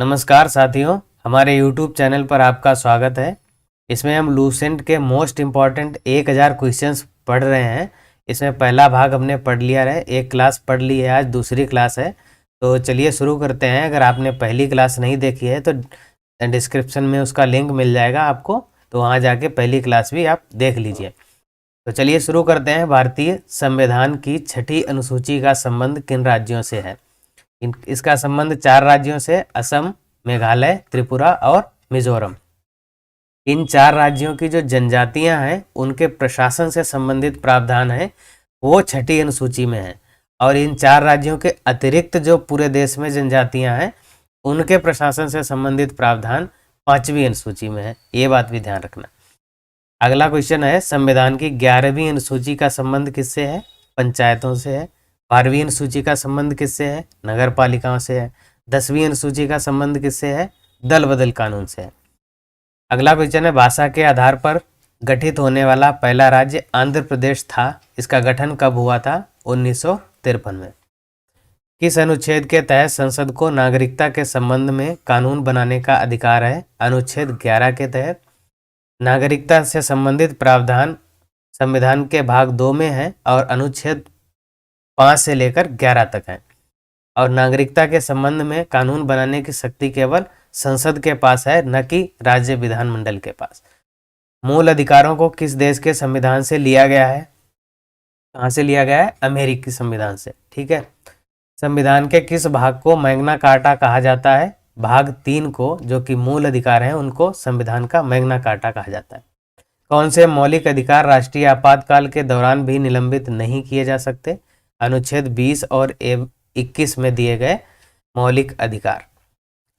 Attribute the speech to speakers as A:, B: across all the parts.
A: नमस्कार साथियों, हमारे YouTube चैनल पर आपका स्वागत है। इसमें हम लूसेंट के मोस्ट इम्पॉर्टेंट 1000 क्वेश्चंस पढ़ रहे हैं। इसमें पहला भाग हमने पढ़ लिया है, एक क्लास पढ़ ली है, आज दूसरी क्लास है। तो चलिए शुरू करते हैं। अगर आपने पहली क्लास नहीं देखी है तो डिस्क्रिप्शन में उसका लिंक मिल जाएगा आपको, तो वहाँ जाके पहली क्लास भी आप देख लीजिए। तो चलिए शुरू करते हैं। भारतीय संविधान की 6ठी अनुसूची का संबंध किन राज्यों से है? इसका संबंध 4 राज्यों से, असम, मेघालय, त्रिपुरा और मिजोरम। इन 4 राज्यों की जो जनजातियां हैं उनके प्रशासन से संबंधित प्रावधान है वो 6ठी अनुसूची में है, और इन 4 राज्यों के अतिरिक्त जो पूरे देश में जनजातियां हैं उनके प्रशासन से संबंधित प्रावधान 5वीं अनुसूची में है। ये बात भी ध्यान रखना। अगला क्वेश्चन है, संविधान की 11वीं अनुसूची का संबंध किससे है? पंचायतों से है। 12वीं अनुसूची का संबंध किससे है? नगर पालिकाओं से है। 10वीं अनुसूची का संबंध किससे है? दल बदल कानून से है। अगला क्वेश्चन है, भाषा के आधार पर गठित होने वाला पहला राज्य आंध्र प्रदेश था। इसका गठन कब हुआ था? 1953 में। किस अनुच्छेद के तहत संसद को नागरिकता के संबंध में कानून बनाने का अधिकार है? अनुच्छेद 11 के तहत। नागरिकता से संबंधित प्रावधान संविधान के भाग 2 में है और अनुच्छेद 5 से लेकर 11 तक है, और नागरिकता के संबंध में कानून बनाने की शक्ति केवल संसद के पास है, न कि राज्य विधानमंडल के पास। मूल अधिकारों को किस देश के संविधान से लिया गया है? कहाँ से लिया गया है? अमेरिकी संविधान से। ठीक है। संविधान के किस भाग को मैग्ना कार्टा कहा जाता है? भाग 3 को, जो कि मूल अधिकार हैं, उनको संविधान का मैग्ना कार्टा कहा जाता है। कौन से मौलिक अधिकार राष्ट्रीय आपातकाल के दौरान भी निलंबित नहीं किए जा सकते? अनुच्छेद 20 और 21 में दिए गए मौलिक अधिकार।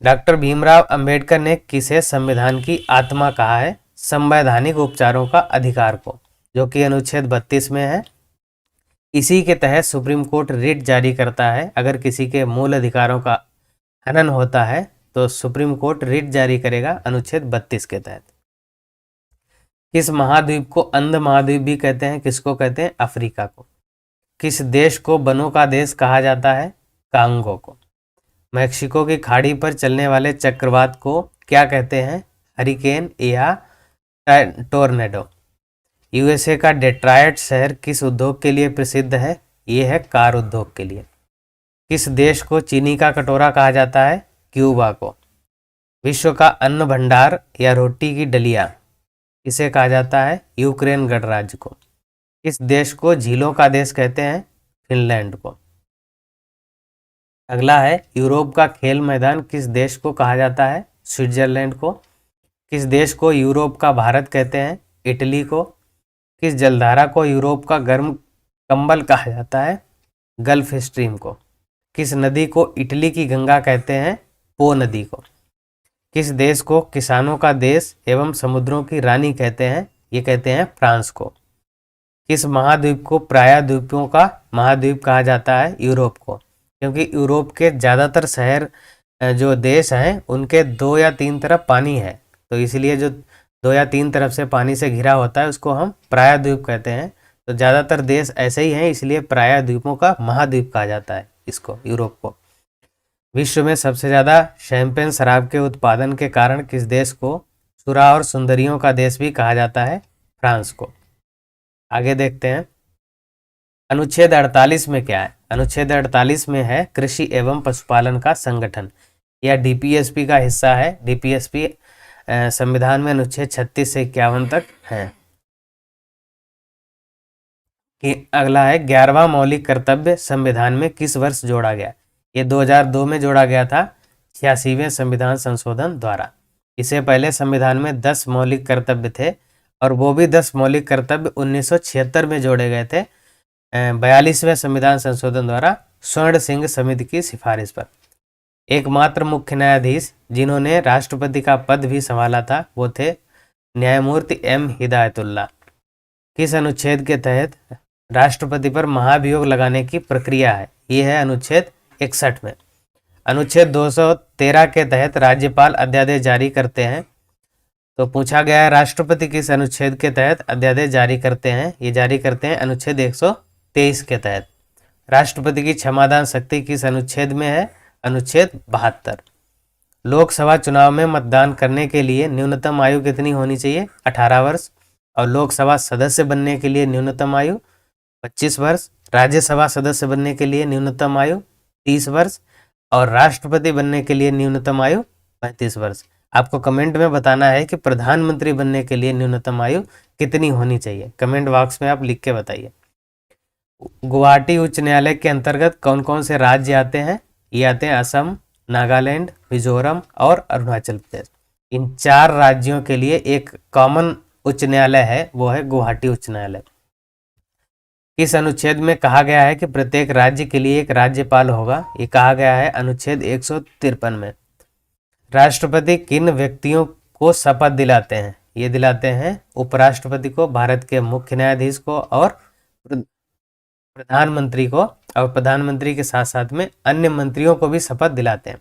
A: डॉक्टर भीमराव अंबेडकर ने किसे संविधान की आत्मा कहा है? संवैधानिक उपचारों का अधिकार को, जो कि अनुच्छेद 32 में है। इसी के तहत सुप्रीम कोर्ट रिट जारी करता है। अगर किसी के मूल अधिकारों का हनन होता है तो सुप्रीम कोर्ट रिट जारी करेगा अनुच्छेद 32 के तहत। किस महाद्वीप को अंध महाद्वीप भी कहते हैं? किसको कहते हैं? अफ्रीका को। किस देश को वनों का देश कहा जाता है? कांगो को। मैक्सिको की खाड़ी पर चलने वाले चक्रवात को क्या कहते हैं? हरिकेन या टोर्नेडो। यूएसए का डेट्रॉयट शहर किस उद्योग के लिए प्रसिद्ध है? ये है कार उद्योग के लिए। किस देश को चीनी का कटोरा कहा जाता है? क्यूबा को। विश्व का अन्न भंडार या रोटी की डलिया किसे कहा जाता है? यूक्रेन गणराज्य को। किस देश को झीलों का देश कहते हैं? फिनलैंड को। अगला है, यूरोप का खेल मैदान किस देश को कहा जाता है? स्विट्जरलैंड को। किस देश को यूरोप का भारत कहते हैं? इटली को। किस जलधारा को यूरोप का गर्म कंबल कहा जाता है? गल्फ स्ट्रीम को। किस नदी को इटली की गंगा कहते हैं? पो नदी को। किस देश को किसानों का देश एवं समुद्रों की रानी कहते हैं? ये कहते हैं फ्रांस को। किस महाद्वीप को प्रायद्वीपों का महाद्वीप कहा जाता है? यूरोप को, क्योंकि यूरोप के ज़्यादातर शहर जो देश हैं उनके 2 या 3 तरफ पानी है, तो इसलिए जो 2 या 3 तरफ से पानी से घिरा होता है उसको हम प्रायद्वीप कहते हैं। तो ज़्यादातर देश ऐसे ही हैं, इसलिए प्रायद्वीपों का महाद्वीप कहा जाता है इसको, यूरोप को। विश्व में सबसे ज़्यादा शैंपेन शराब के उत्पादन के कारण किस देश को सुरा और सुंदरियों का देश भी कहा जाता है? फ्रांस को। आगे देखते हैं, अनुच्छेद 48 में क्या है? अनुच्छेद 48 में है कृषि एवं पशुपालन का संगठन, या डीपीएसपी का हिस्सा है। डीपीएसपी संविधान में अनुच्छेद 36 से 51 तक है। कि अगला है, 11वां मौलिक कर्तव्य संविधान में किस वर्ष जोड़ा गया? ये 2002 में जोड़ा गया था 86वें संविधान संशोधन द्वारा। इससे पहले संविधान में 10 मौलिक कर्तव्य थे, और वो भी 10 मौलिक कर्तव्य 1976 में जोड़े गए थे 42वें संविधान संशोधन द्वारा स्वर्ण सिंह समिति की सिफारिश पर। एकमात्र मुख्य न्यायाधीश जिन्होंने राष्ट्रपति का पद भी संभाला था वो थे न्यायमूर्ति एम हिदायतुल्ला। किस अनुच्छेद के तहत राष्ट्रपति पर महाभियोग लगाने की प्रक्रिया है? ये है अनुच्छेद 61 में। अनुच्छेद 213 के तहत राज्यपाल अध्यादेश जारी करते हैं। तो पूछा गया है, राष्ट्रपति किस अनुच्छेद के तहत अध्यादेश जारी करते हैं? ये जारी करते हैं अनुच्छेद 123 के तहत। राष्ट्रपति की क्षमादान शक्ति किस अनुच्छेद में है? अनुच्छेद 72। लोकसभा चुनाव में मतदान करने के लिए न्यूनतम आयु कितनी होनी चाहिए? 18 वर्ष। और लोकसभा सदस्य बनने के लिए न्यूनतम आयु 25 वर्ष। राज्यसभा सदस्य बनने के लिए न्यूनतम आयु 30 वर्ष। और राष्ट्रपति बनने के लिए न्यूनतम आयु 35 वर्ष। आपको कमेंट में बताना है कि प्रधानमंत्री बनने के लिए न्यूनतम आयु कितनी होनी चाहिए। कमेंट बॉक्स में आप लिख के बताइए। गुवाहाटी उच्च न्यायालय के अंतर्गत कौन कौन से राज्य आते हैं? ये आते हैं असम, नागालैंड, मिजोरम और अरुणाचल प्रदेश। इन 4 राज्यों के लिए एक कॉमन उच्च न्यायालय है, वो है गुवाहाटी उच्च न्यायालय। किस अनुच्छेद में कहा गया है कि प्रत्येक राज्य के लिए एक राज्यपाल होगा? ये कहा गया है अनुच्छेद 153 में। राष्ट्रपति किन व्यक्तियों को शपथ दिलाते हैं? ये दिलाते हैं उपराष्ट्रपति को, भारत के मुख्य न्यायाधीश को और प्रधानमंत्री को, और प्रधानमंत्री के साथ साथ में अन्य मंत्रियों को भी शपथ दिलाते हैं।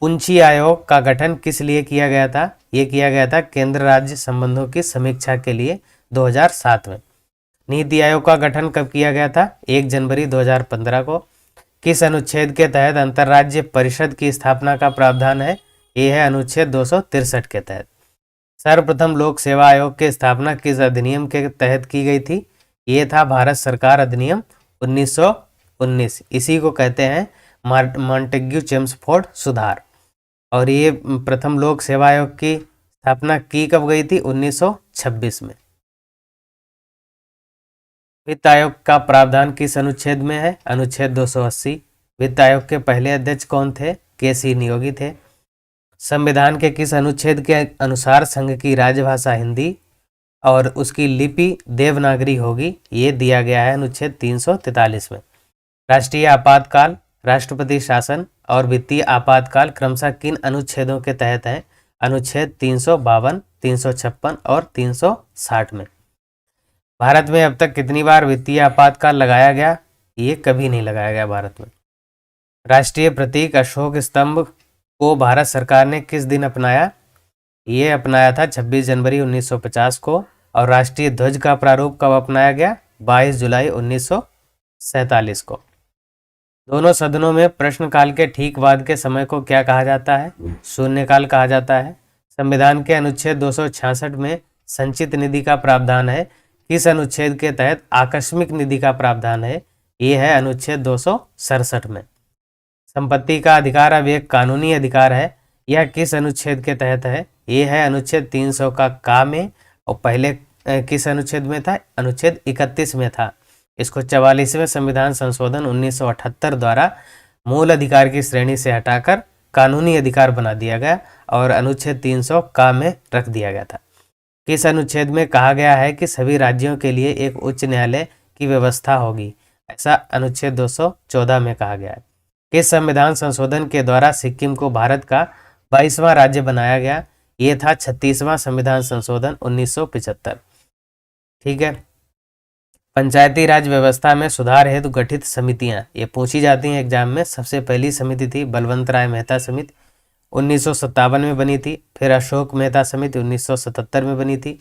A: पुंछी आयोग का गठन किस लिए किया गया था? ये किया गया था केंद्र राज्य संबंधों की समीक्षा के लिए 2007 में। नीति आयोग का गठन कब किया गया था? 1 जनवरी 2015 को। किस अनुच्छेद के तहत अंतर्राज्य परिषद की स्थापना का प्रावधान है? ये है अनुच्छेद 263 के तहत। सर्वप्रथम लोक सेवा आयोग की स्थापना किस अधिनियम के तहत की गई थी? ये था भारत सरकार अधिनियम 1919। इसी को कहते हैं मॉन्टेग्यू चेम्सफोर्ड सुधार। और ये प्रथम लोक सेवा आयोग की स्थापना की कब गई थी? 1926 में। वित्त आयोग का प्रावधान किस अनुच्छेद में है? अनुच्छेद 280। वित्त आयोग के पहले अध्यक्ष कौन थे? के.सी. नियोगी थे। संविधान के किस अनुच्छेद के अनुसार संघ की राजभाषा हिंदी और उसकी लिपि देवनागरी होगी? ये दिया गया है अनुच्छेद 343 में। राष्ट्रीय आपातकाल, राष्ट्रपति शासन और वित्तीय आपातकाल क्रमशः किन अनुच्छेदों के तहत हैं? अनुच्छेद 352, 356 और 360 में। भारत में अब तक कितनी बार वित्तीय आपातकाल लगाया गया? ये कभी नहीं लगाया गया भारत में। राष्ट्रीय प्रतीक अशोक स्तंभ को भारत सरकार ने किस दिन अपनाया? ये अपनाया था 26 जनवरी 1950 को। और राष्ट्रीय ध्वज का प्रारूप कब अपनाया गया? 22 जुलाई 1947 को। दोनों सदनों में प्रश्नकाल के ठीक बाद के समय को क्या कहा जाता है? शून्यकाल कहा जाता है। संविधान के अनुच्छेद 266 में संचित निधि का प्रावधान है। किस अनुच्छेद के तहत आकस्मिक निधि का प्रावधान है? ये है अनुच्छेद 267 में। संपत्ति का अधिकार अब एक कानूनी अधिकार है। यह किस अनुच्छेद के तहत है? ये है अनुच्छेद 300 का में। और पहले किस अनुच्छेद में था? अनुच्छेद 31 में था। इसको 44वें संविधान संशोधन 1978 द्वारा मूल अधिकार की श्रेणी से हटाकर कानूनी अधिकार बना दिया गया और अनुच्छेद 300 का में रख दिया गया था। किस अनुच्छेद में कहा गया है कि सभी राज्यों के लिए एक उच्च न्यायालय की व्यवस्था होगी? ऐसा अनुच्छेद 214 में कहा गया है। किस संविधान संशोधन के द्वारा सिक्किम को भारत का 22वां राज्य बनाया गया? ये था 36वां संविधान संशोधन 1975। ठीक है। पंचायती राज व्यवस्था में सुधार हेतु गठित समितियां, ये पूछी जाती हैं एग्जाम में। सबसे पहली समिति थी बलवंत राय मेहता समिति, 1957 में बनी थी। फिर अशोक मेहता समिति 1977 में बनी थी।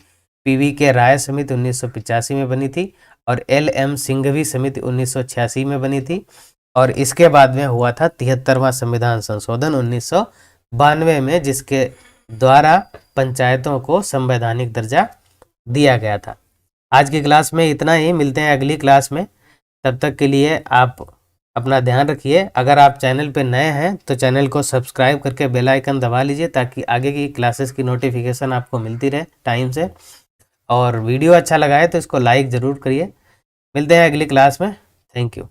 A: पीवी के राय समिति 1985 में बनी थी। और LM सिंघवी समिति 1986 में बनी थी। और इसके बाद में हुआ था 73वां संविधान संशोधन 1992 में, जिसके द्वारा पंचायतों को संवैधानिक दर्जा दिया गया था। आज की क्लास में इतना ही। मिलते हैं अगली क्लास में। तब तक के लिए आप अपना ध्यान रखिए। अगर आप चैनल पे नए हैं तो चैनल को सब्सक्राइब करके बेल आइकन दबा लीजिए ताकि आगे की क्लासेस की नोटिफिकेशन आपको मिलती रहे टाइम से। और वीडियो अच्छा लगा है तो इसको लाइक ज़रूर करिए। मिलते हैं अगली क्लास में। Thank you.